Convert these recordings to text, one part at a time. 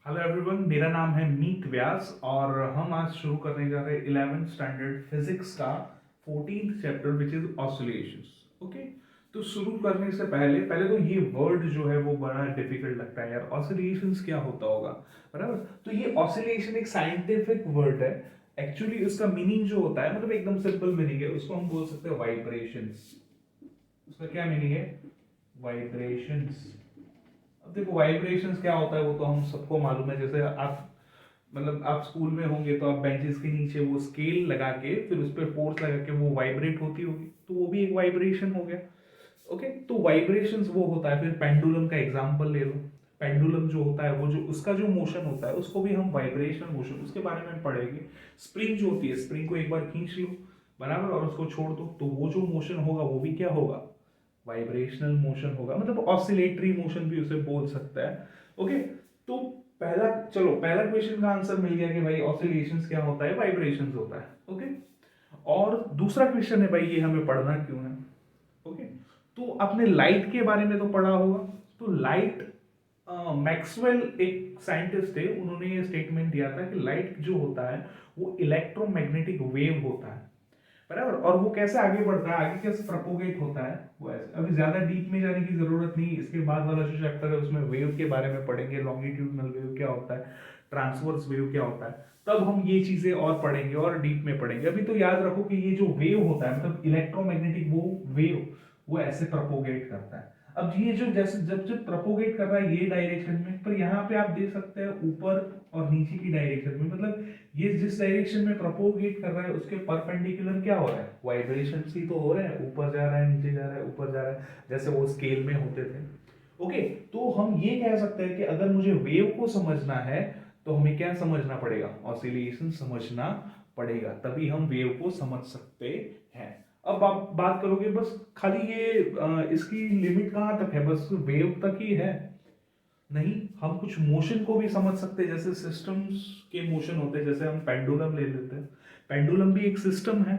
Hello everyone, मेरा नाम है मीत व्यास और हम आज शुरू करने जा रहे हैं 11th स्टैंडर्ड फिजिक्स का 14th chapter which is oscillations. Okay, तो शुरू करने से पहले पहले तो ये वर्ड जो है वो बड़ा डिफिकल्ट लगता है यार, ऑसिलेशंस क्या होता होगा। बराबर, तो ये ऑसिलेशन एक साइंटिफिक वर्ड है। एक्चुअली उसका मीनिंग जो होता है, मतलब एकदम सिंपल मीनिंग है, उसको हम बोल सकते हैं वाइब्रेशंस। उसका क्या मीनिंग है? वाइब्रेशंस। अब देखो वाइब्रेशंस क्या होता है वो तो हम सबको मालूम है। जैसे आप, मतलब आप स्कूल में होंगे तो आप बेंचेस के नीचे वो स्केल लगा के फिर उस पर फोर्स लगा के वो वाइब्रेट होती होगी, तो वो भी एक वाइब्रेशन हो गया। ओके, तो वाइब्रेशंस वो होता है। फिर पेंडुलम का एग्जांपल ले लो। पेंडुलम जो होता है वो जो उसका जो मोशन होता है उसको भी हम वाइब्रेशन मोशन, उसके बारे में हम पढ़ेंगे। स्प्रिंग जो होती है, स्प्रिंग को एक बार खींच लो, बराबर, और उसको छोड़ दो, तो वो जो मोशन होगा वो भी क्या होगा? वाइब्रेशनल मोशन होगा, मतलब ऑसिलेटरी मोशन भी उसे बोल सकता है। ओके, तो पहला, चलो पहला क्वेश्चन का आंसर मिल गया कि भाई ऑसिलेशंस क्या होता है, वाइब्रेशंस होता है। ओके, और दूसरा क्वेश्चन है भाई ये हमें पढ़ना क्यों है। ओके, तो आपने लाइट के बारे में तो पढ़ा होगा। तो लाइट, मैक्सवेल एक साइंटिस्ट थे, उन्होंने ये स्टेटमेंट दिया था कि लाइट जो होता है वो इलेक्ट्रोमैग्नेटिक वेव होता है। बराबर, और वो कैसे आगे बढ़ता है, आगे कैसे प्रोपोगेट होता है, वो ऐसे अभी ज्यादा डीप में जाने की जरूरत नहीं। इसके बाद वाला जो चैप्टर है उसमें वेव के बारे में पढ़ेंगे, लॉन्गिट्यूडनल वेव क्या होता है, ट्रांसवर्स वेव क्या होता है, तब हम ये चीजें और पढ़ेंगे और डीप में पढ़ेंगे। अभी तो याद रखो कि ये जो वेव होता है, मतलब इलेक्ट्रोमैग्नेटिक वो वेव, वो ऐसे प्रोपोगेट करता है। अब ये जो जैसे जब जब प्रोपोगेट कर रहा है ये डायरेक्शन में, पर यहाँ पे आप देख सकते हैं ऊपर और नीचे की डायरेक्शन में, मतलब ये जिस डायरेक्शन में प्रोपोगेट कर रहा है उसके परपेंडिकुलर क्या हो रहा है? वाइब्रेशन ही तो हो रहे हैं, ऊपर जा रहा है, नीचे जा रहा है, ऊपर जा रहा है, जैसे वो स्केल में होते थे। ओके, तो हम ये कह सकते हैं कि अगर मुझे वेव को समझना है तो हमें क्या समझना पड़ेगा? ऑसिलेशन समझना पड़ेगा, तभी हम वेव को समझ सकते हैं। अब आप बात करोगे बस खाली ये इसकी लिमिट कहाँ तक है, बस वेव तक ही है? नहीं, हम कुछ मोशन को भी समझ सकते हैं, जैसे सिस्टम्स के मोशन होते हैं। जैसे हम पेंडुलम ले लेते हैं, पेंडुलम भी एक सिस्टम है।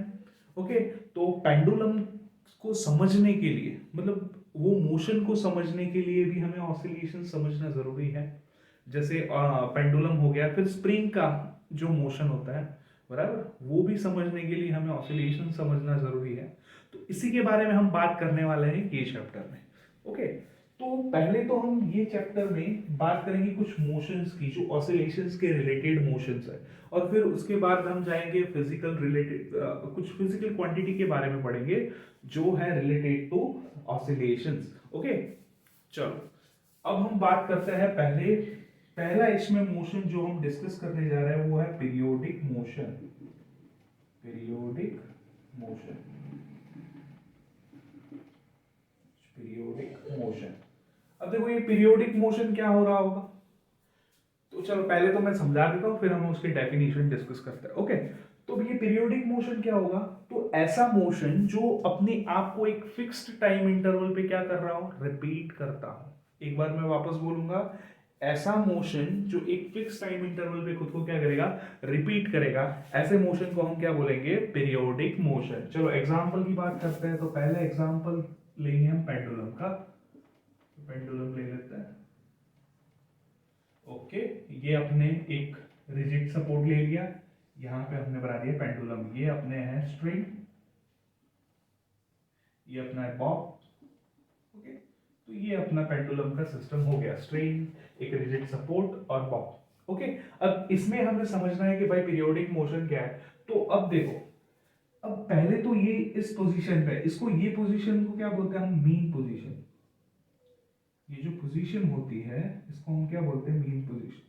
ओके, तो पेंडुलम को समझने के लिए, मतलब वो मोशन को समझने के लिए भी हमें ऑसिलेशन समझना जरूरी है। जैसे पेंडुलम हो गया, फिर स्प्रिंग का जो मोशन होता है, बराबर, वो भी समझने के लिए हमें ऑसिलेशन समझना जरूरी है। तो इसी के बारे में हम बात करने वाले हैं ये चैप्टर में। ओके, तो पहले तो हम ये चैप्टर में बात करेंगे कुछ मोशंस की, जो ऑसिलेशंस के रिलेटेड मोशंस है, और फिर उसके बाद हम जाएंगे फिजिकल रिलेटेड, कुछ फिजिकल क्वांटिटी के बारे में पढ़ेंगे जो है रिलेटेड टू ऑसिलेशंस। ओके, चलो अब हम बात करते हैं पहले, पहला इसमें मोशन जो हम डिस्कस करने जा रहे हैं वो है periodic motion. Periodic motion, periodic motion. अब देखो ये पीरियोडिक मोशन क्या हो रहा होगा, तो चलो पहले तो मैं समझा देता हूँ, फिर हम उसकी डेफिनेशन डिस्कस करते हैं। ओके, तो ये पीरियोडिक मोशन क्या होगा? तो ऐसा मोशन जो अपने आप को एक फिक्स्ड टाइम इंटरवल पे क्या कर रहा हो, रिपीट करता हो। एक बार मैं वापस बोलूंगा, ऐसा मोशन जो एक फिक्स टाइम इंटरवल पे खुद को क्या करेगा, रिपीट करेगा, ऐसे मोशन को हम क्या बोलेंगे? Periodic motion. चलो एग्जांपल की बात करते हैं, तो पहले एग्जांपल लेंगे हम पेंडुलम का। पेंडुलम ले लेते हैं। ओके, ये अपने एक रिजिड सपोर्ट ले लिया, यहाँ पे हमने बना दिया पेंडुलम। ये अपने हैं स्ट्रिंग, ये अपना है बॉब। ओके, तो ये अपना पेंडुलम का सिस्टम हो गया, स्ट्रिंग, एक रिजिड सपोर्ट और बॉब। ओके, अब इसमें हमें समझना है कि भाई पीरियोडिक मोशन क्या है। तो अब देखो, अब पहले तो ये इस पोजीशन पे, इसको, ये पोजीशन को क्या बोलते हैं हम? Mean position. ये जो पोजीशन होती है इसको हम क्या बोलते हैं? Mean position.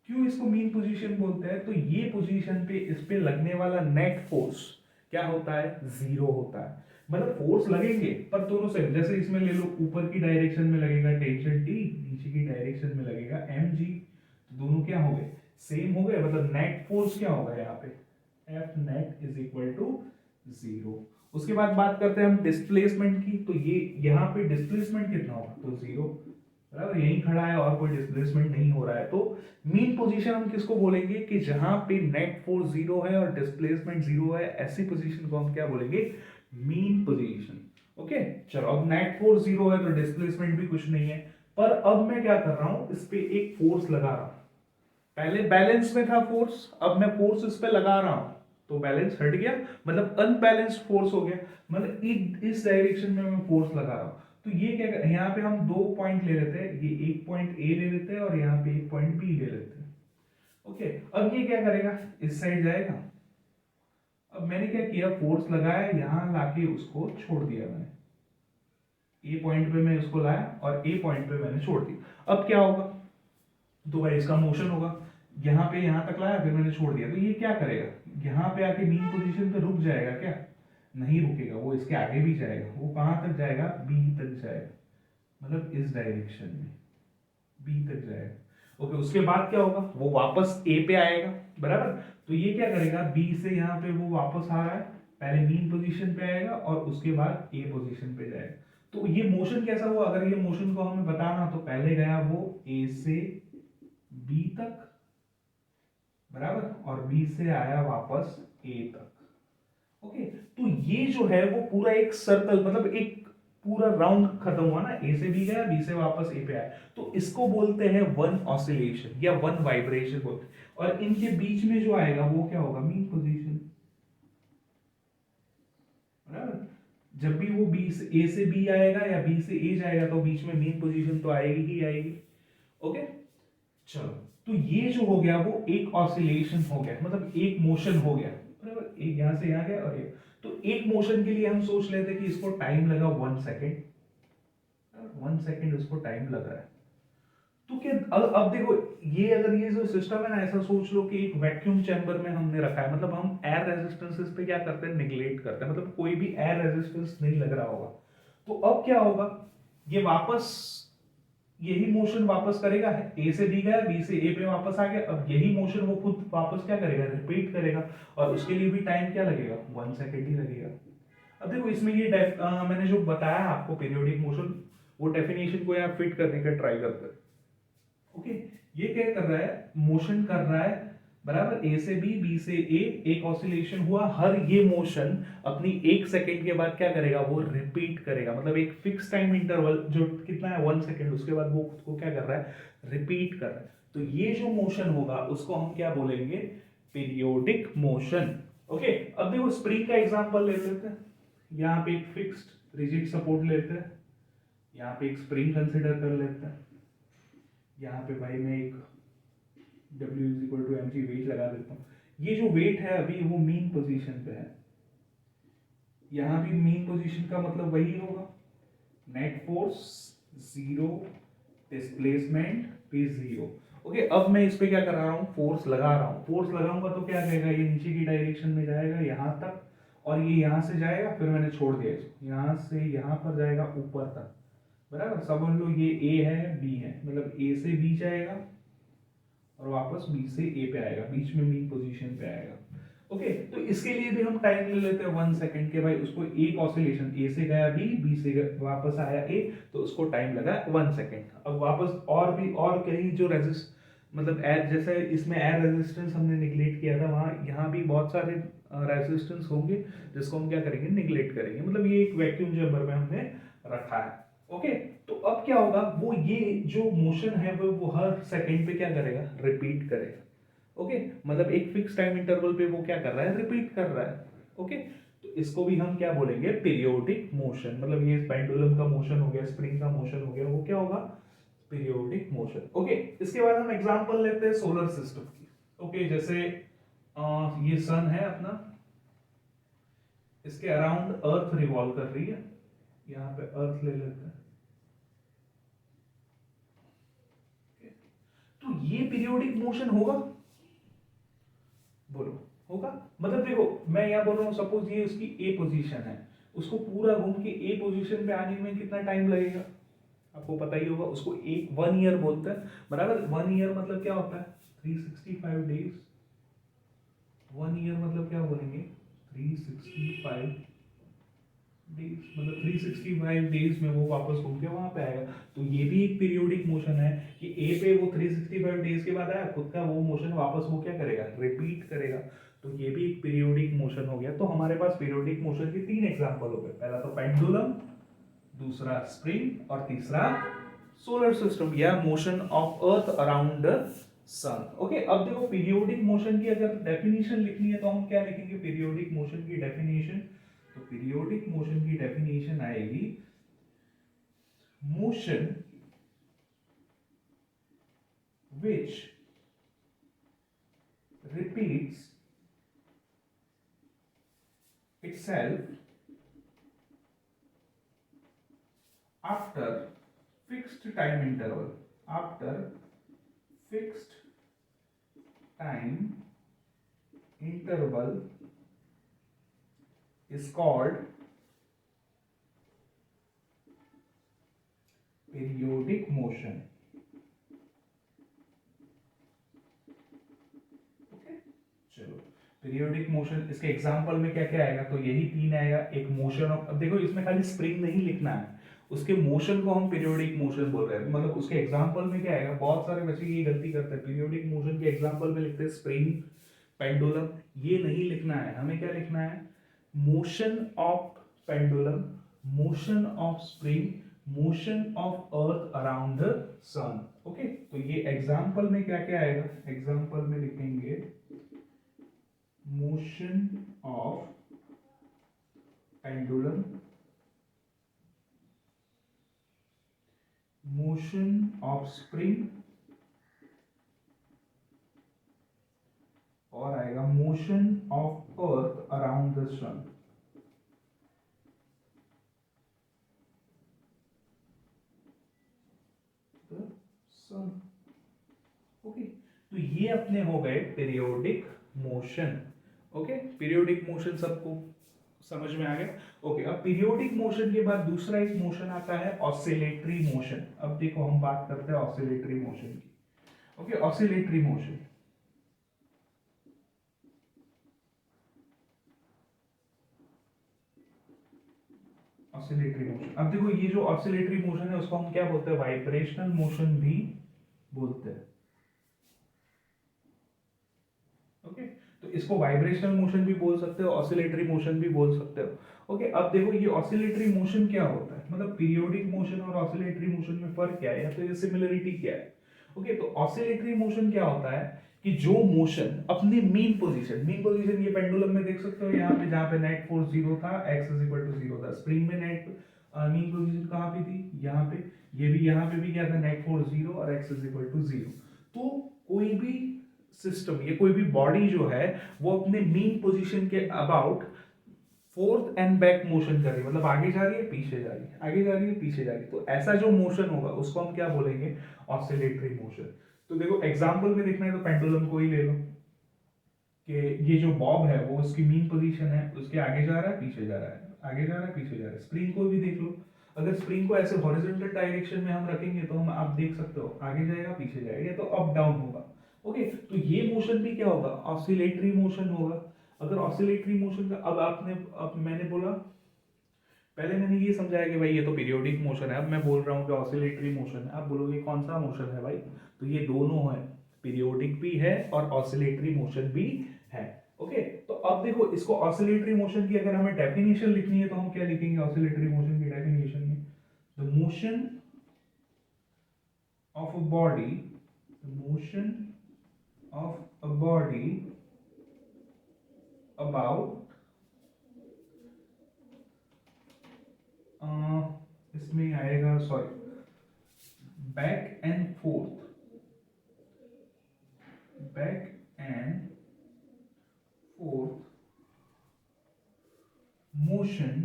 क्यों इसको मीन पोजीशन बोलते हैं? तो ये पोजीशन पे इस पे लगने वाला नेट फोर्स क्या होता है? जीरो होता है। मतलब फोर्स लगेंगे पर दोनों से, जैसे इसमें ले लो, ऊपर की डायरेक्शन में लगेगा टेंशन टी, नीचे की डायरेक्शन में लगेगा एम जी, तो दोनों क्या हो गए? सेम हो गए। मतलब नेट फोर्स क्या होगा यहाँ पे? F net is equal to zero. उसके बाद बात करते हैं हम डिस्प्लेसमेंट की, तो ये यहाँ पे डिस्प्लेसमेंट कितना होगा? तो जीरो, बराबर, यहीं खड़ा है और कोई डिस्प्लेसमेंट नहीं हो रहा है। तो मीन पोजीशन हम किसको बोलेंगे? कि जहां पे नेट फोर्स जीरो है और डिस्प्लेसमेंट जीरो है, ऐसी पोजीशन को हम क्या बोलेंगे? Mean position. ओके, चलो अब नेट फोर्स जीरो है तो डिस्प्लेसमेंट भी कुछ नहीं है, पर अब मैं क्या कर रहा हूं, इस पे एक फोर्स लगा रहा हूं। पहले बैलेंस में था फोर्स, अब मैं फोर्स इस पे लगा रहा हूं तो बैलेंस हट गया, मतलब अनबैलेंस्ड फोर्स हो गया, मतलब इस डायरेक्शन में मैं फोर्स लगा रहा हूं। तो ये क्या, यहाँ पे हम दो पॉइंट ले लेते हैं, ये एक पॉइंट ए ले लेते हैं और यहाँ पे एक पॉइंट बी ले लेते हैं। ओके, अब ये क्या करेगा, इस साइड जाएगा। अब मैंने क्या किया, फोर्स लगाया, यहां लाके उसको छोड़ दिया मैंने, ए पॉइंट पे मैं उसको लाया और ए पॉइंट पे मैंने छोड़ दिया। अब क्या होगा, तो भाई इसका मोशन होगा, यहाँ पे यहाँ तक लाया फिर मैंने छोड़ दिया, तो ये क्या करेगा, यहाँ पे आके मीन पोजीशन पे रुक जाएगा क्या, नहीं रुकेगा, वो इसके आगे भी जाएगा, वो कहाँ तक जाएगा, बी तक जाएगा, मतलब इस डायरेक्शन में बी तक जाएगा। ओके, उसके बाद क्या होगा, वो वापस ए पे आएगा, बराबर। तो ये क्या करेगा, बी से यहाँ पे वो वापस आ रहा है, पहले मीन पोजीशन पे आएगा और उसके बाद ए पोजीशन पे जाएगा। तो ये मोशन कैसा हुआ, अगर ये मोशन को हमें बताना, तो पहले गया वो ए से बी तक, बराबर, और बी से आया वापस ए तक। ओके, तो ये जो है वो पूरा एक सर्कल, मतलब एक पूरा राउंड खत्म हुआ ना, ए से बी गया, बी से वापस ए पे आया, तो इसको बोलते हैं वन ऑसिलेशन या वन वाइब्रेशन बोलते हैं। और इनके बीच में जो आएगा वो क्या होगा, मीन पोजीशन, बराबर। जब भी वो बी से ए से बी आएगा या बी से ए जाएगा तो बीच में मीन पोजीशन तो आएगी ही आएगी। ओके, चलो, तो ये जो हो गया वो एक ऑसिलेशन हो गया, मतलब एक मोशन हो गया, बराबर, एक यहां से यहां गया और ये, तो एक मोशन के लिए हम सोच लेते कि इसको टाइम लगा 1 सेकेंड, 1 सेकेंड उसको टाइम लग रहा है। तो क्या, अब देखो, ये अगर ये जो सिस्टम है ना, ऐसा सोच लो कि एक वैक्यूम चैम्बर में हमने रखा है, मतलब हम एयर रेजिस्टेंसेस पे क्या करते हैं, निगलेक्ट करते हैं, मतलब कोई भी एयर रेजिस्टेंस नहीं लग रहा होगा। तो अब क्या होगा, ये वापस यही मोशन वापस करेगा, ए से बी गया, बी से ए पे वापस आ गया, अब यही मोशन वो खुद वापस क्या करेगा, रिपीट करेगा, और उसके लिए भी टाइम क्या लगेगा, 1 सेकेंड ही लगेगा। अब देखो इसमें ये मैंने जो बताया आपको पीरियोडिक मोशन, वो डेफिनेशन को यहाँ फिट करने का ट्राई करते हैं। ओके, ये क्या कर रहा है, मोशन कर रहा है, बराबर, ए से बी, बी से ए, एक ऑसिलेशन हुआ, हर ये मोशन अपनी 1 सेकेंड के बाद क्या करेगा, वो रिपीट करेगा, मतलब एक फिक्स टाइम इंटरवल जो कितना है, 1 सेकेंड, उसके बाद वो खुद को क्या कर रहा है, रिपीट कर रहा है। तो ये जो मोशन होगा उसको हम क्या बोलेंगे, पीरियोडिक मोशन। ओके, अब देखो स्प्रिंग का एग्जांपल ले लेते हैं, यहाँ पे एक फिक्स्ड रिजिड सपोर्ट लेते हैं, यहाँ पे एक स्प्रिंग कंसिडर कर लेते हैं, यहाँ पे भाई मैं एक W is equal to mg weight लगा देता हूँ। ये जो वेट है अभी वो मीन पोजीशन पे है, यहाँ भी मीन पोजीशन का मतलब वही होगा, नेट फोर्स जीरो, डिस्प्लेसमेंट भी जीरो। ओके, अब मैं इस पे क्या कर रहा हूँ, फोर्स लगा रहा हूँ, फोर्स लगाऊंगा तो क्या करेगा, ये नीचे की डायरेक्शन में जाएगा यहाँ तक, और ये यहाँ से जाएगा, फिर मैंने छोड़ दिया इसको, यहाँ से यहाँ पर जाएगा ऊपर तक, बराबर। समझ लो ये ए है, बी है, मतलब ए से बी जाएगा और वापस बी से ए पे आएगा, बीच में मीन पोजीशन पे आएगा। ओके, तो इसके लिए भी हम टाइम ले लेते हैं 1 सेकेंड के, भाई उसको एक ऑसिलेशन, ए से गया बी, बी से वापस आया ए, तो उसको टाइम लगा 1 सेकेंड। अब वापस और भी, और कहीं जो रेजिस्ट, मतलब एयर, जैसे इसमें एयर रेजिस्टेंस हमने निगलेक्ट किया था, वहाँ यहाँ भी बहुत सारे रेजिस्टेंस होंगे जिसको हम क्या करेंगे, निगलेक्ट करेंगे, मतलब ये एक वैक्यूम चैम्बर में हमने रखा है। ओके, तो अब क्या होगा, वो ये जो मोशन है वो हर सेकंड पे क्या करेगा, रिपीट करेगा। ओके, मतलब एक फिक्स टाइम इंटरवल पे वो क्या कर रहा है, रिपीट कर रहा है। ओके, तो इसको भी हम क्या बोलेंगे, पीरियोडिक मोशन, मतलब ये पेंडुलम का मोशन हो गया, स्प्रिंग का मोशन हो गया, वो क्या होगा, पीरियोडिक मोशन। ओके, इसके बाद हम एग्जांपल लेते हैं सोलर सिस्टम की। ओके, जैसे ये सन है अपना, इसके अराउंड अर्थ रिवॉल्व कर रही है, यहाँ पे अर्थ ले लेते हैं, तो ये पीरियोडिक मोशन होगा, बोलो होगा। मतलब देखो मैं यहाँ बोल रहा हूँ, सपोज ये उसकी ए पोजीशन है, उसको पूरा घूम के ए पोजीशन पे आने में कितना टाइम लगेगा, आपको पता ही होगा, उसको एक 1 ईयर बोलते हैं, बराबर। 1 ईयर मतलब क्या होता है, 365 डेज, 1 ईयर मतलब क्या बोलेंगे, 365 डेज, मतलब 365 डेज में वो वापस घूम के वहां पे आएगा। तो ये भी एक पीरियोडिक मोशन है कि ए पे वो 365 डेज के बाद आया, खुद का वो मोशन वापस वो क्या करेगा, रिपीट करेगा। तो ये भी एक पीरियोडिक मोशन हो गया। तो हमारे पास पीरियोडिक मोशन के 3 एग्जांपल हो गए, पहला तो पेंडुलम, दूसरा स्प्रिंग और तीसरा सोलर सिस्टम या motion of earth around sun. Okay, अब देखो पीरियोडिक मोशन की अगर डेफिनेशन लिखनी है तो हम क्या लिखेंगे पीरियोडिक मोशन की डेफिनेशन? तो पीरियोडिक मोशन की डेफिनेशन आएगी motion which repeats itself after fixed time interval. After fixed time interval is called periodic motion. Okay? चलो, पीरियोडिक मोशन इसके एग्जांपल में क्या क्या आएगा? तो यही तीन आएगा। एक मोशन ऑफ, अब देखो इसमें खाली स्प्रिंग नहीं लिखना है, उसके मोशन को हम पीरियोडिक मोशन बोल रहे हैं। मतलब उसके एग्जांपल में क्या आएगा? बहुत सारे बच्चे ये गलती करते हैं, पीरियोडिक मोशन के एग्जांपल में लिखते हैं स्प्रिंग, पेंडुलम। ये नहीं लिखना है, हमें क्या लिखना है? Motion of pendulum, motion of spring, motion of earth around the sun. Okay, तो ये एग्जांपल में क्या क्या आएगा? एग्जांपल में लिखेंगे motion of pendulum, motion of spring, और आएगा motion of earth around the sun। Okay, तो ये अपने हो गए periodic motion. Okay, periodic motion सबको समझ में आ गया? ओके, अब पीरियोडिक मोशन के बाद दूसरा एक मोशन आता है ऑसिलेटरी मोशन। अब देखो हम बात करते हैं ऑसिलेटरी मोशन की। Okay, oscillatory motion, oscillatory motion. अब देखो ये जो ऑसिलेटरी मोशन है उसको हम क्या बोलते हैं? वाइब्रेशनल मोशन भी बोलते हैं। ओके, तो इसको वाइब्रेशनल मोशन भी बोल सकते हो, ऑसिलेटरी मोशन भी बोल सकते हो। ओके, अब देखो ये ऑसिलेटरी मोशन क्या होता है? मतलब पीरियोडिक मोशन और ऑसिलेटरी मोशन में फर्क क्या है या तो ये सिमिलरिटी क्या है? ओके, तो ऑसिलेटरी मोशन क्या होता है कि जो मोशन अपनी मीन पोजीशन ये पेंडुलम में देख सकते हो यहाँ पे, जहाँ पे नेट फोर्स 0 था, x इज इक्वल टू 0 था। स्प्रिंग में नेट मीन पोजीशन कहाँ पे थी? यहाँ पे। ये भी यहाँ पे भी क्या था? नेट फोर्स 0 और x इज इक्वल टू 0। तो कोई भी सिस्टम, ये कोई भी बॉडी जो है वो अपने मीन पोजीशन के about fourth and back motion कर रही है, मतलब आगे जा रही है पीछे जा रही है, आगे जा रही है पीछे जा रही है। तो ऐसा जो मोशन होगा उसको हम क्या बोलेंगे? Oscillatory motion. तो देखो एग्जांपल में देखना है तो पेंडुलम को ही ले लो कि ये जो बॉब है वो उसकी मीन पोजीशन है, उसके आगे जा रहा है पीछे जा रहा है, आगे जा रहा है पीछे जा रहा है। स्प्रिंग को भी देख लो, अगर स्प्रिंग को ऐसे हॉरिजॉन्टल डायरेक्शन में हम रखेंगे तो हम, आप देख सकते हो आगे जाएगा पीछे जाएगा, तो अप डाउन होगा। ओके, तो ये मोशन भी क्या होगा? ऑसिलेटरी मोशन होगा। अगर ऑसिलेटरी मोशन का, अब मैंने बोला, पहले मैंने ये समझाया कि भाई ये तो पीरियोडिक मोशन है, अब मैं बोल रहा हूँ कि ऑसिलेटरी मोशन है। आप बोलोगे कौन सा मोशन है भाई? तो ये दोनों है, पीरियोडिक भी है और ऑसिलेटरी मोशन भी है। ओके, तो अब देखो इसको ऑसिलेटरी मोशन की अगर हमें डेफिनेशन लिखनी है तो हम क्या लिखेंगे ऑसिलेटरी मोशन की डेफिनेशन में? The motion of a body, the motion of a body about, इसमें आएगा, sorry, back and fourth, back and forth motion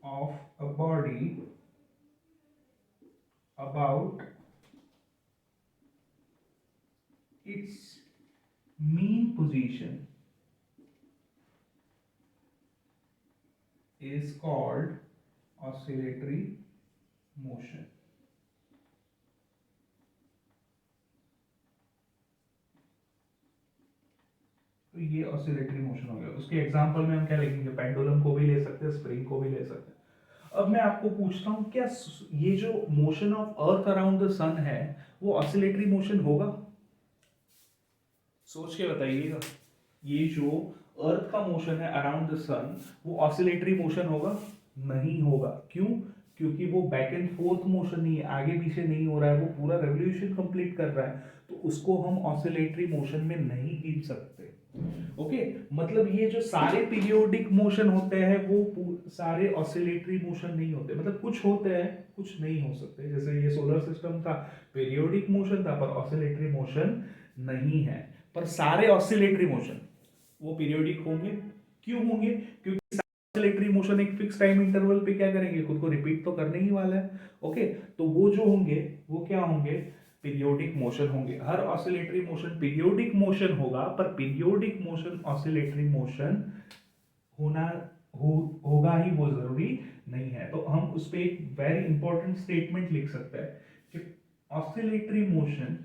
of a body about its mean position is called oscillatory motion। तो ये oscillatory motion हो गया। उसके example में हम क्या लिखेंगे? पेंडुलम को भी ले सकते हैं, स्प्रिंग को भी ले सकते हैं। अब मैं आपको पूछता हूँ, क्या ये जो motion of earth around the sun है वो ऑसिलेटरी मोशन होगा? सोच के बताइएगा, ये जो अर्थ का मोशन है अराउंड द सन वो ऑसिलेटरी मोशन होगा? नहीं होगा। क्यों? क्योंकि वो बैक एंड फोर्थ मोशन नहीं है, आगे पीछे नहीं हो रहा है, वो पूरा रेवोल्यूशन कंप्लीट कर रहा है, तो उसको हम ऑसिलेटरी मोशन में नहीं गिन सकते। ओके, मतलब ये जो सारे पीरियोडिक मोशन होते हैं वो सारे ऑसिलेटरी मोशन नहीं होते, मतलब कुछ होते हैं कुछ नहीं हो सकते। जैसे ये सोलर सिस्टम था, पीरियोडिक मोशन था पर ऑसिलेटरी मोशन नहीं है, पर सारे ऑसिलेटरी मोशन वो पीरियोडिक होंगे। क्यों होंगे? क्योंकि ऑसिलेटरी मोशन एक फिक्स टाइम इंटरवल पे क्या करेंगे, खुद को रिपीट तो करने ही वाला है। ओके, तो वो जो होंगे वो क्या होंगे, पीरियोडिक मोशन होंगे। हर ऑसिलेटरी मोशन पीरियोडिक मोशन होगा, पर पीरियोडिक मोशन ऑसिलेटरी मोशन होना होगा ही वो जरूरी नहीं है। तो हम उस पर एक वेरी इंपॉर्टेंट स्टेटमेंट लिख सकते हैं कि ऑसिलेटरी मोशन,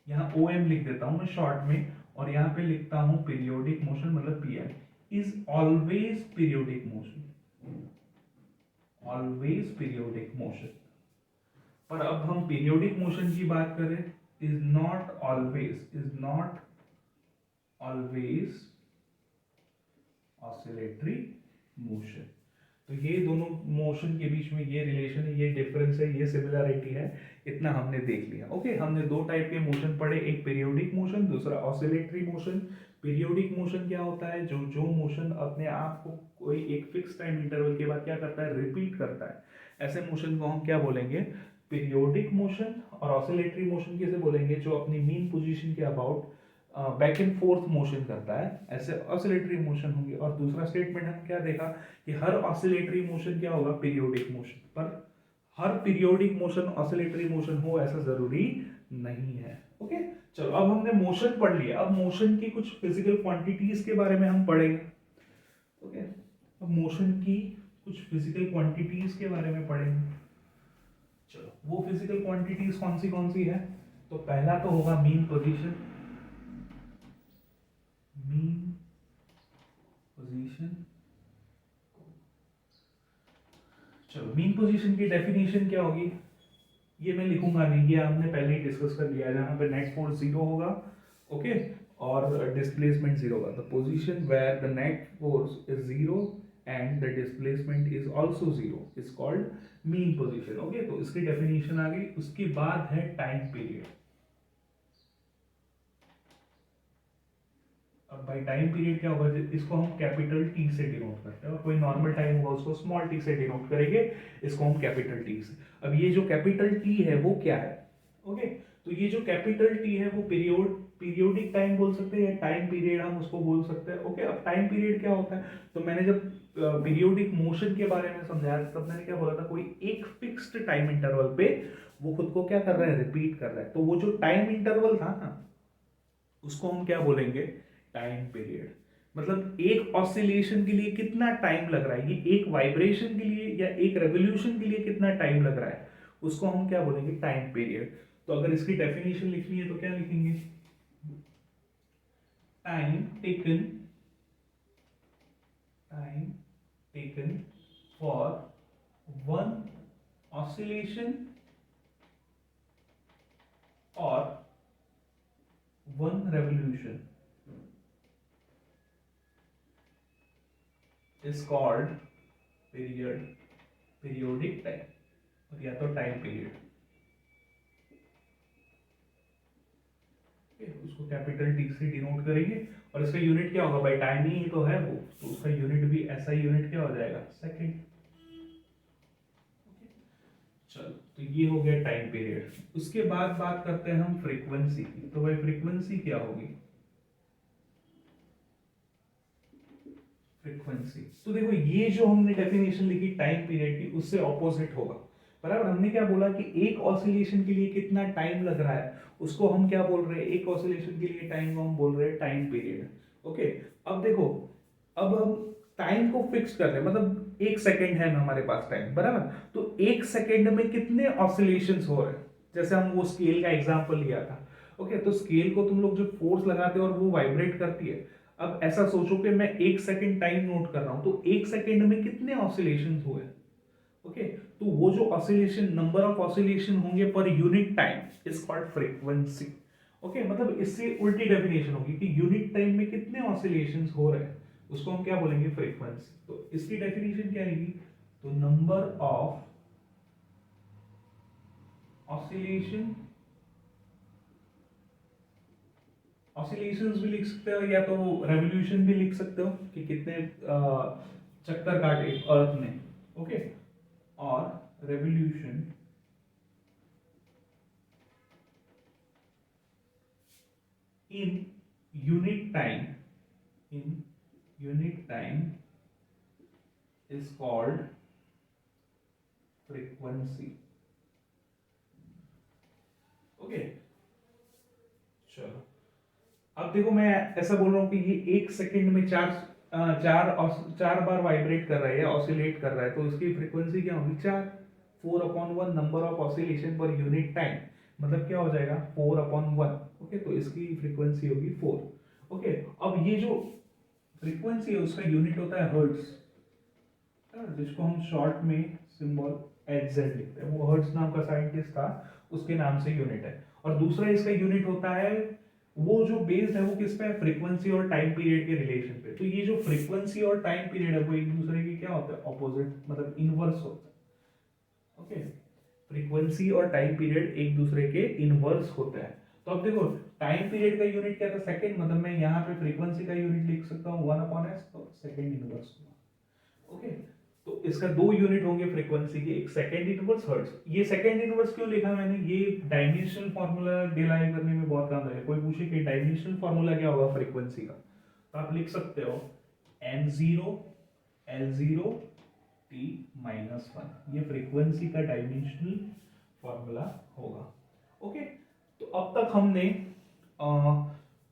यहाँ ओ एम लिख देता हूं मैं शॉर्ट में, और यहाँ पे लिखता हूं पीरियोडिक मोशन मतलब P M, is always periodic motion, always periodic motion. पर अब हम पीरियोडिक मोशन की बात करें, is not always, is not always oscillatory motion. तो ये दोनों मोशन के बीच में ये रिलेशन है, ये डिफरेंस है, ये सिमिलरिटी है, इतना हमने देख लिया। ओके, हमने दो टाइप के मोशन पढ़े, एक पीरियोडिक मोशन, दूसरा ऑसिलेटरी मोशन। पीरियोडिक मोशन क्या होता है, जो जो मोशन अपने आप को कोई एक फिक्स टाइम इंटरवल के बाद क्या करता है, रिपीट करता है, ऐसे मोशन को हम क्या बोलेंगे, पीरियोडिक मोशन। और ऑसिलेटरी मोशन कैसे बोलेंगे, जो अपनी मीन पोजीशन के about back and fourth motion करता है, ऐसे ऑसिलेटरी मोशन होंगे। और दूसरा स्टेटमेंट हम क्या देखा कि हर ऑसिलेटरी मोशन क्या होगा, पीरियोडिक मोशन। पर हर पीरियोडिक मोशन ऑसिलेटरी मोशन हो ऐसा जरूरी नहीं है। ओके, चलो अब हमने मोशन पढ़ लिया, अब मोशन की कुछ फिजिकल क्वांटिटीज के बारे में हम पढ़ेंगे। ओके, अब मोशन की कुछ फिजिकल क्वांटिटीज के बारे में पढ़ेंगे। चलो, वो फिजिकल क्वांटिटीज कौन सी है, तो पहला तो होगा मीन पोजीशन, मीन पोजीशन। चलो, मीन पोजीशन की डेफिनेशन क्या होगी, ये मैं लिखूंगा नहीं, ये हमने पहले ही डिस्कस कर लिया, जहां पे नेट फोर्स जीरो होगा, ओके, और डिस्प्लेसमेंट जीरो होगा। The position where the net force is zero and the displacement is also zero is called mean position. Okay, तो इसकी डेफिनेशन आ गई। उसके बाद है टाइम पीरियड। अब भाई टाइम पीरियड क्या होगा, इसको हम कैपिटल टी से डिनोट करते हैं, और कोई नॉर्मल टाइम होगा उसको स्मॉल टी से डिनोट करेंगे, इसको हम कैपिटल टी से। अब ये जो कैपिटल टी है वो क्या है, ओके, तो ये जो कैपिटल टी है वो पीरियोडिक टाइम बोल सकते हैं, या टाइम पीरियड हम उसको बोल सकते हैं। ओके, अब टाइम पीरियड क्या होता है, तो मैंने जब पीरियोडिक मोशन के बारे में समझाया तब मैंने क्या बोला था, कोई एक फिक्स्ड टाइम इंटरवल पे वो खुद को क्या कर रहा है, रिपीट कर रहा है। तो वो जो टाइम इंटरवल था ना, उसको हम क्या बोलेंगे, टाइम पीरियड। मतलब एक ऑसिलेशन के लिए कितना टाइम लग रहा है, ये एक वाइब्रेशन के लिए या एक रेवोल्यूशन के लिए कितना टाइम लग रहा है, उसको हम क्या बोलेंगे, टाइम पीरियड। तो अगर इसकी डेफिनेशन लिखनी है तो क्या लिखेंगे, time taken, time taken for one oscillation और one revolution is called periodic time, और या तो टाइम पीरियड। उसको कैपिटल टी से डिनोट करेंगे, और इसका यूनिट क्या होगा, भाई टाइम ही तो है वो, तो उसका यूनिट भी ऐसा ही यूनिट क्या हो जाएगा, सेकंड। चलो, तो ये हो गया टाइम पीरियड। उसके बाद बात करते हैं हम फ्रीक्वेंसी की। तो भाई फ्रीक्वेंसी क्या होगी, फ्रीक्वेंसी, तो देखो ये जो हमने डेफिनेशन लिखी टाइम पीरियड की, उससे ऑपोजिट होगा। बराबर, हमने क्या बोला कि एक ऑसिलेशन के लिए कितना टाइम लग रहा है, उसको हम क्या बोल रहे हैं, एक ऑसिलेशन के लिए टाइम को हम बोल रहे हैं टाइम पीरियड। ओके, अब देखो, अब हम टाइम को फिक्स कर रहे हैं, मतलब एक सेकेंड है हमारे पास टाइम, बराबर, तो एक सेकेंड में कितने ऑसिलेशंस हो रहे हैं, जैसे हम वो स्केल का एग्जांपल लिया था। ओके, तो स्केल को तुम लोग जब फोर्स लगाते हो और वो वाइब्रेट करती है, अब ऐसा सोचो कि मैं एक सेकंड टाइम नोट कर रहा हूं, तो एक सेकंड में कितने ऑसिलेशंस हुए। ओके, तो वो जो ऑसिलेशन, नंबर ऑफ ऑसिलेशन होंगे per unit time is called frequency. Okay, मतलब इससे उल्टी डेफिनेशन होगी कि यूनिट टाइम में कितने ऑसिलेशंस हो रहे हैं, उसको हम क्या बोलेंगे, फ्रीक्वेंसी। तो इसकी डेफिनेशन क्या आएगी, तो नंबर ऑफ ऑसिलेशंस भी लिख सकते हो, या तो रेवोल्यूशन भी लिख सकते हो कि कितने चक्कर काटे अर्थ ने, ओके, और revolution in unit time, in unit time is called frequency. Okay, चलो अब देखो मैं ऐसा बोल रहा हूं कि ये एक सेकंड में चार बार वाइब्रेट कर रहा है या ऑसिलेट कर रहा है, तो इसकी फ्रीक्वेंसी क्या होगी? 4, 4/1 number of oscillation per unit time, मतलब क्या हो जाएगा? 4/1। ओके, तो इसकी फ्रीक्वेंसी होगी 4। ओके, अब ये जो फ्रीक्वेंसी है उसका यूनिट होता है हर्ट्ज, जिसको हम शॉर्ट में सिंबल HZ लिखते हैं। वो हर्ट्ज नाम का साइंटिस्ट था, उसके नाम से यूनिट है। और दूसरा इसका यूनिट होता है, वो जो बेस्ड है वो किस पे है? फ्रीक्वेंसी और टाइम पीरियड के रिलेशन पे। तो ये जो फ्रीक्वेंसी और टाइम पीरियड है वो एक दूसरे के क्या होता है? ऑपोजिट, मतलब इनवर्स होता है। ओके, फ्रीक्वेंसी और टाइम पीरियड एक दूसरे के इनवर्स होते हैं। तो अब देखो टाइम पीरियड का यूनिट क्या था? सेकंड, मतलब मैं यहाँ पे फ्रीक्वेंसी का यूनिट लिख सकता हूँ 1/s, तो सेकंड इनवर्स हुआ। ओके, तो इसका दो यूनिट होंगे फ्रीक्वेंसी के, एक सेकंड इनवर्स हर्ट्ज। ये सेकंड इनवर्स क्यों लिखा मैंने? ये डायमेंशनल फार्मूला डिराइव करने में बहुत काम लगेगा। कोई पूछे कि डायमेंशनल फार्मूला क्या होगा फ्रीक्वेंसी का, तो आप लिख सकते हो n0 L0 t-1, ये फ्रीक्वेंसी का डायमेंशनल फार्मूला होगा। ओके, तो अब तक हमने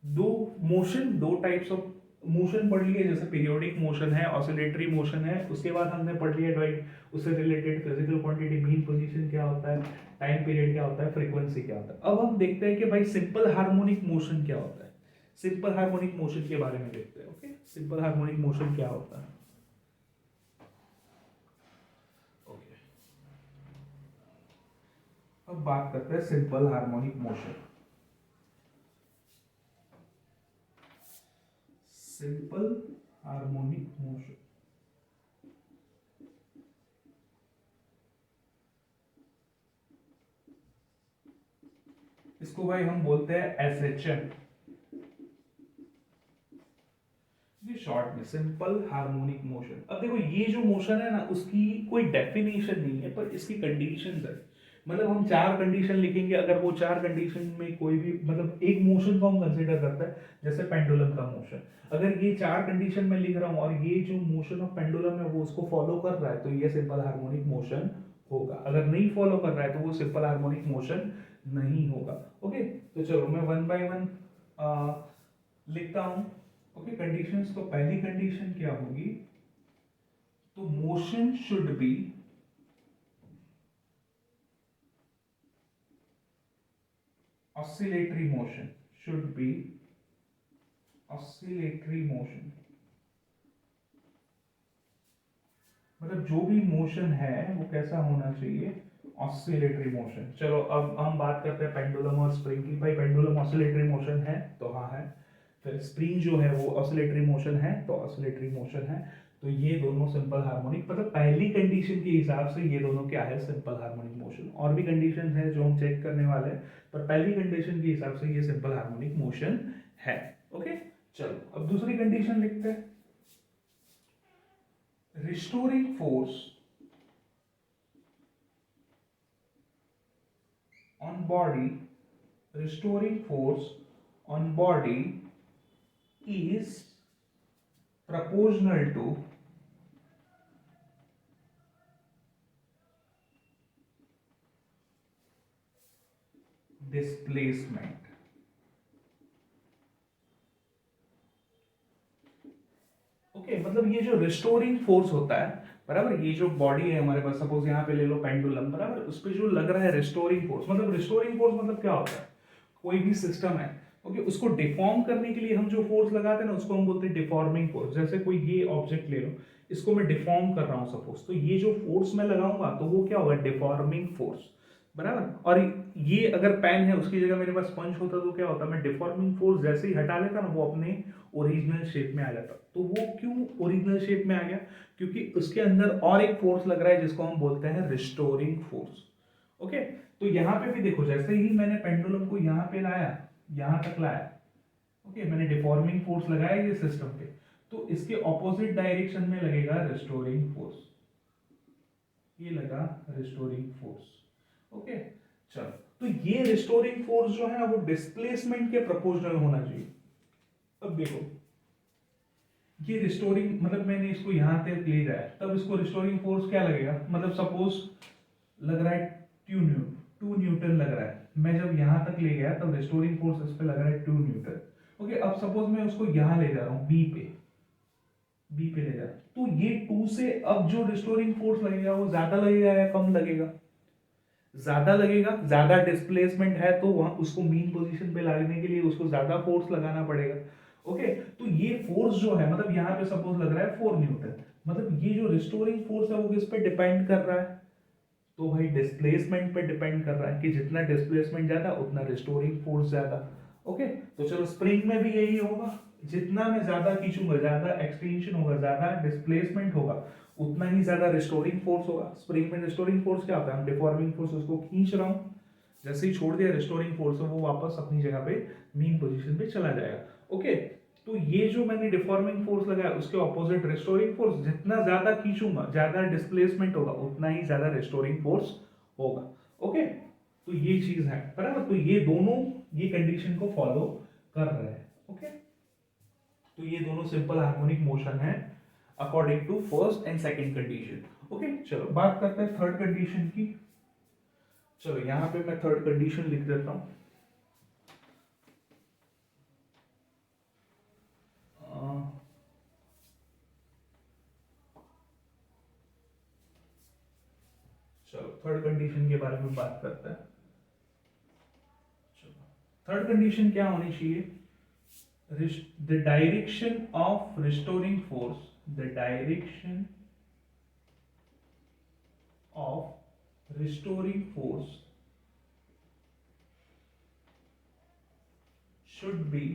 दो टाइप्स ऑफ मोशन पढ़ लिए, जैसे पीरियोडिक मोशन है, ऑसिलेटरी मोशन है। उसके बाद हमने पढ़ लिया उससे related physical quantity, mean position क्या होता है, टाइम पीरियड क्या होता है, फ्रीक्वेंसी क्या होता है। अब हम देखते हैं कि भाई सिंपल हार्मोनिक मोशन क्या होता है। सिंपल हार्मोनिक मोशन के बारे में देखते हैं। ओके, सिंपल हार्मोनिक मोशन क्या होता है। ओके, अब बात करते हैं simple harmonic motion. Simple harmonic motion इसको भाई हम बोलते हैं SHM, ये शॉर्ट में सिंपल हार्मोनिक मोशन। अब देखो ये जो मोशन है ना, उसकी कोई डेफिनेशन नहीं है, पर इसकी कंडीशंस है। मतलब हम 4 कंडीशन लिखेंगे, अगर वो 4 कंडीशन में कोई भी, मतलब एक मोशन को हम कंसीडर करते हैं जैसे पेंडुलम का मोशन। अगर ये 4 कंडीशन में लिख रहा हूँ और ये जो मोशन ऑफ पेंडुलम है वो उसको फॉलो कर रहा है, तो ये सिंपल हार्मोनिक मोशन होगा। अगर नहीं फॉलो कर रहा है तो वो सिंपल हार्मोनिक मोशन नहीं होगा। ओके, तो चलो मैं 1 by 1 लिखता हूँ। Okay, conditions. तो पहली कंडीशन क्या होगी? तो motion should be oscillatory motion, should be oscillatory motion, मतलब जो भी मोशन है वो कैसा होना चाहिए? Oscillatory motion. चलो अब हम बात करते हैं पेंडुलम और स्प्रिंग की। भाई पेंडुलम ऑसिलेटरी मोशन है, तो हाँ है। फिर स्प्रिंग जो है वो ऑसिलेटरी मोशन है, तो ऑसिलेटरी मोशन है। तो ये दोनों सिंपल हार्मोनिक, मतलब पहली कंडीशन के हिसाब से ये दोनों क्या है? Simple harmonic motion. और भी कंडीशन है जो हम चेक करने वाले हैं, पर पहली कंडीशन के हिसाब से ये सिंपल हार्मोनिक मोशन है। ओके, चलो अब दूसरी कंडीशन लिखते हैं। restoring force on body, restoring force on body is proportional to displacement। Okay, मतलब ये जो रिस्टोरिंग फोर्स होता है, बराबर, ये जो बॉडी है हमारे पास, सपोज यहाँ पे ले लो पेंडुलम, बराबर, उस पे जो लग रहा है रिस्टोरिंग फोर्स, मतलब रिस्टोरिंग फोर्स मतलब क्या होता है? कोई भी सिस्टम है, ओके, उसको डिफॉर्म करने के लिए हम जो फोर्स लगाते हैं ना, उसको हम बोलते हैं डिफॉर्मिंग फोर्स। जैसे कोई ये ऑब्जेक्ट ले लो, इसको मैं डिफॉर्म कर रहा हूँ सपोज, तो ये जो फोर्स मैं लगाऊंगा तो वो क्या होगा? Deforming force. बराबर। और ये अगर पेन है उसकी जगह मेरे पास स्पंज होता तो क्या होता, मैं डिफॉर्मिंग फोर्स जैसे ही हटा लेता ना वो अपने ओरिजिनल शेप में आ जाता। तो वो क्यों ओरिजिनल शेप में आ गया, क्योंकि उसके अंदर और एक फोर्स लग रहा है जिसको हम बोलते हैं रिस्टोरिंग फोर्स। ओके, तो यहाँ पे भी देखो जैसे ही मैंने पेंडुलम को यहाँ पे लाया, यहाँ तक लाया, ओके, मैंने डिफॉर्मिंग फोर्स लगाया ये सिस्टम पे, तो इसके ऑपोजिट डायरेक्शन में लगेगा रिस्टोरिंग फोर्स, ये लगा रिस्टोरिंग फोर्स। ओके, चलो, तो ये रिस्टोरिंग फोर्स जो है ना वो डिस्प्लेसमेंट के प्रोपोर्शनल होना चाहिए। अब देखो ये रिस्टोरिंग मतलब मैंने इसको यहां तक ले जाया, तब इसको रिस्टोरिंग फोर्स क्या लगेगा, मतलब सपोज लग रहा है 2 न्यूटन लग रहा है, मैं जब यहां तक ले गया तब रिस्टोरिंग फोर्स इस पे लग रहा है 2 न्यूटन। ओके, अब सपोज मैं उसको यहां ले जा रहा हूं बी पे ले जा, तो ये 2 से अब जो रिस्टोरिंग फोर्स लगेगा वो ज्यादा लगेगा या कम लगेगा, ज्यादा लगेगा, ज्यादा डिस्प्लेसमेंट है तो वहां उसको मीन पोजीशन पे लाने के लिए उसको ज्यादा फोर्स लगाना पड़ेगा। ओके, तो ये फोर्स जो है मतलब यहाँ पे सपोज लग रहा है 4 न्यूटन, मतलब ये जो रिस्टोरिंग फोर्स है वो किस पे डिपेंड कर रहा है, तो भाई डिस्प्लेसमेंट पे डिपेंड कर रहा है कि जितना डिस्प्लेसमेंट ज्यादा उतना रिस्टोरिंग फोर्स ज्यादा। ओके, तो चलो स्प्रिंग में भी यही होगा, जितना मैं ज्यादा खींचूंगा ज्यादा एक्सटेंशन होगा, ज्यादा डिस्प्लेसमेंट होगा, उतना ही ज्यादा रिस्टोरिंग फोर्स होगा। स्प्रिंग में रिस्टोरिंग फोर्स क्या होता है, हम डिफॉर्मिंग फोर्स उसको खींच रहा हूं, जैसे ही छोड़ दिया रिस्टोरिंग फोर्स वो वापस अपनी जगह पे मीन पोजीशन पे चला जाएगा। ओके, तो ये जो मैंने डिफॉर्मिंग फोर्स लगाया उसके ऑपोजिट रिस्टोरिंग फोर्स, जितना ज्यादा खींचूंगा ज्यादा डिस्प्लेसमेंट होगा उतना ही ज्यादा रिस्टोरिंग फोर्स होगा। ओके, तो ये चीज है बराबर, तो ये दोनों ये कंडीशन को फॉलो कर रहे हैं। ओके, तो ये दोनों सिंपल हार्मोनिक मोशन है according to first and second condition. Okay, चलो बात करते हैं थर्ड कंडीशन की। चलो यहां पे मैं थर्ड कंडीशन लिख देता हूं। चलो थर्ड कंडीशन के बारे में बात करते हैं। चलो थर्ड कंडीशन क्या होनी चाहिए, the direction of restoring force, the direction of restoring force should be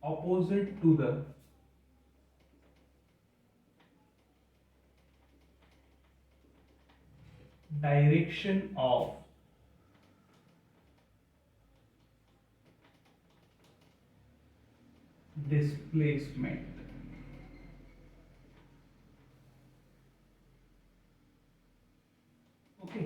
opposite to the direction of displacement। Okay,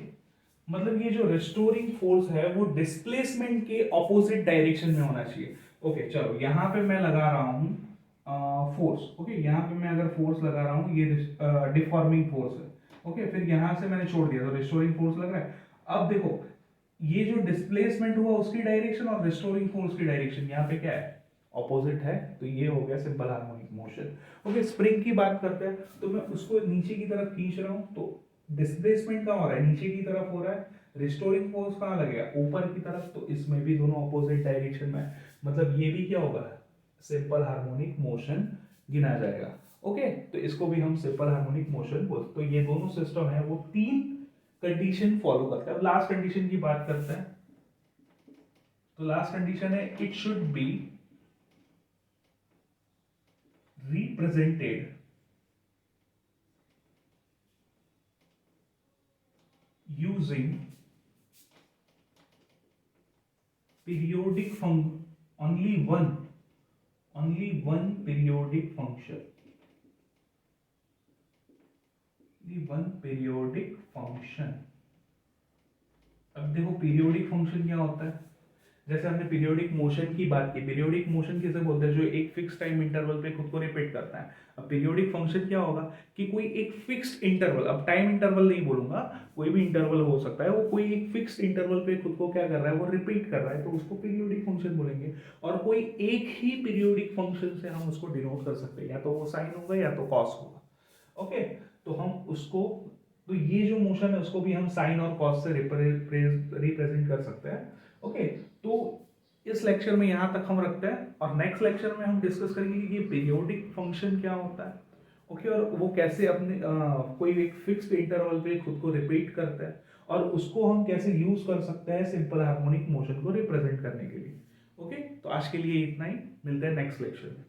मतलब ये जो रिस्टोरिंग फोर्स है वो डिस्प्लेसमेंट के ऑपोजिट डायरेक्शन में होना चाहिए। ओके, चलो यहाँ पे मैं लगा रहा हूँ फोर्स। ओके, यहाँ पे मैं अगर फोर्स लगा रहा हूँ ये डिफॉर्मिंग फोर्स है। ओके, फिर यहाँ से मैंने छोड़ दिया तो रिस्टोरिंग फोर्स लग रहा है। अब देखो ये जो डिस्प्लेसमेंट हुआ उसकी डायरेक्शन और रिस्टोरिंग फोर्स की डायरेक्शन यहाँ पे क्या है, ऑपोजिट है, तो ये हो गया simple harmonic motion. Okay, spring की बात करते हैं, तो मैं उसको नीचे की तरफ खींच रहा हूँ तो डिस्प्लेसमेंट कहाँ हो रहा है, नीचे की तरफ हो रहा है, रिस्टोरिंग फोर्स कहाँ लगेगा, ऊपर की तरफ, तो इसमें भी दोनों ऑपोजिट डायरेक्शन में, मतलब ये भी क्या होगा, सिंपल हार्मोनिक मोशन गिना जाएगा। ओके, तो इसको भी हम सिंपल हार्मोनिक मोशन बोलते। तो ये दोनों सिस्टम है वो 3 कंडीशन फॉलो करते हैं। अब लास्ट कंडीशन की बात करते हैं, तो लास्ट कंडीशन है it should be represented using periodic function, only one periodic function, only one periodic function। अब देखो पीरियोडिक फंक्शन क्या होता है, जैसे हमने पीरियोडिक मोशन की बात की, पीरियोडिक मोशन किसे बोलते हैं, जो एक फिक्स टाइम इंटरवल पे खुद को रिपीट करता है। अब पीरियोडिक फंक्शन क्या होगा कि कोई एक फिक्स्ड इंटरवल, अब टाइम इंटरवल नहीं बोलूंगा, कोई भी इंटरवल हो सकता है, वो कोई एक फिक्स्ड इंटरवल पे खुद को क्या कर रहा है, वो रिपीट कर रहा है, तो उसको पीरियोडिक फंक्शन बोलेंगे। और कोई एक ही पीरियोडिक फंक्शन से हम उसको डिनोट कर सकते हैं, या तो वो साइन होगा या तो कॉस होगा। ओके, तो हम उसको, तो ये जो मोशन है उसको भी हम साइन और कॉस से रिप्रेजेंट कर सकते हैं। ओके, तो इस लेक्चर में यहां तक हम रखते हैं और नेक्स्ट लेक्चर में हम डिस्कस करेंगे कि ये पीरियोडिक फंक्शन क्या होता है ओके, और वो कैसे अपने कोई एक फिक्स्ड इंटरवल पे खुद को रिपीट करता है, और उसको हम कैसे यूज कर सकते हैं सिंपल हार्मोनिक मोशन को रिप्रेजेंट करने के लिए। ओके, तो आज के लिए इतना ही, मिलते हैं नेक्स्ट लेक्चर में।